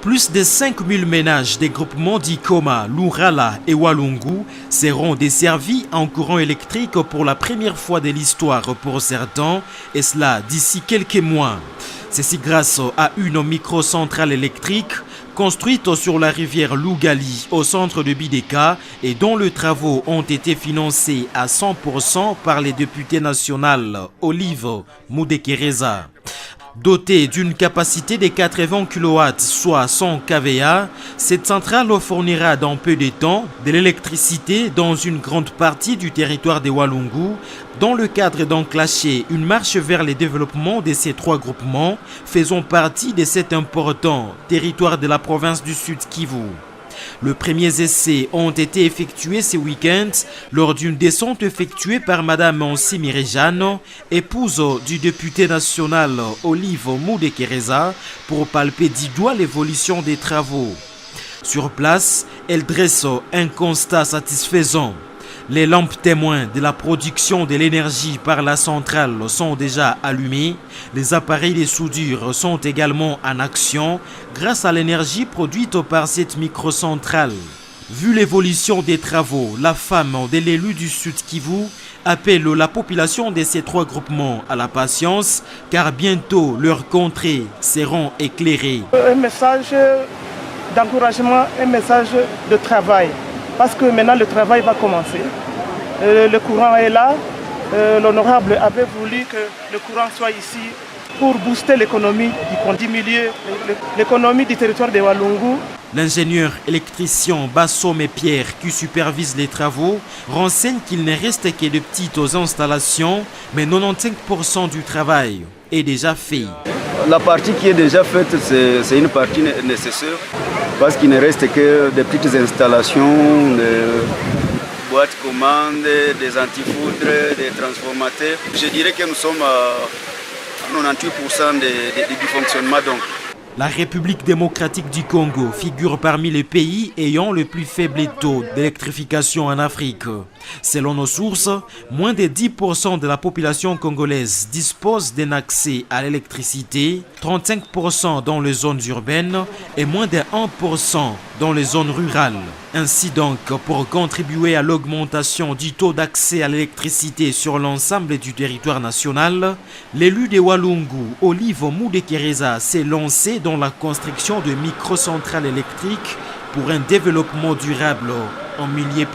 Plus de 5000 ménages des groupements d'Ikoma, Lurala et Walungu seront desservis en courant électrique pour la première fois de l'histoire pour certains, et cela d'ici quelques mois. Ceci grâce à une microcentrale électrique construite sur la rivière Lugali au centre de Bideka et dont les travaux ont été financés à 100% par les députés nationales Olive Mudekereza. Dotée d'une capacité de 80 kW, soit 100 kVA, cette centrale fournira dans peu de temps de l'électricité dans une grande partie du territoire de Walungu, dans le cadre d'enclencher une marche vers le développement de ces trois groupements faisant partie de cet important territoire de la province du Sud Kivu. Les premiers essais ont été effectués ce week-end lors d'une descente effectuée par Madame Nsimirijane, épouse du député national Olive Mudekereza, pour palper du doigt l'évolution des travaux. Sur place, elle dresse un constat satisfaisant. Les lampes témoins de la production de l'énergie par la centrale sont déjà allumées. Les appareils de soudure sont également en action grâce à l'énergie produite par cette microcentrale. Vu l'évolution des travaux, la femme de l'élu du Sud Kivu appelle la population de ces trois groupements à la patience car bientôt leurs contrées seront éclairées. Un message d'encouragement, un message de travail. Parce que maintenant le travail va commencer. Le courant est là. L'honorable avait voulu que le courant soit ici pour booster l'économie, pour diminuer l'économie du territoire de Walungu. L'ingénieur électricien Bassome Pierre qui supervise les travaux renseigne qu'il ne reste que de petites installations, mais 95% du travail est déjà fait. La partie qui est déjà faite, c'est une partie nécessaire parce qu'il ne reste que des petites installations, des boîtes commandes, des antifoudres, des transformateurs. Je dirais que nous sommes à 98% du fonctionnement. Donc. La République démocratique du Congo figure parmi les pays ayant le plus faible taux d'électrification en Afrique. Selon nos sources, moins de 10% de la population congolaise dispose d'un accès à l'électricité, 35% dans les zones urbaines et moins de 1% dans les zones rurales. Ainsi donc, pour contribuer à l'augmentation du taux d'accès à l'électricité sur l'ensemble du territoire national, l'élu de Walungu, Olive Mudekereza, s'est lancé dans la construction de microcentrales électriques pour un développement durable en milieu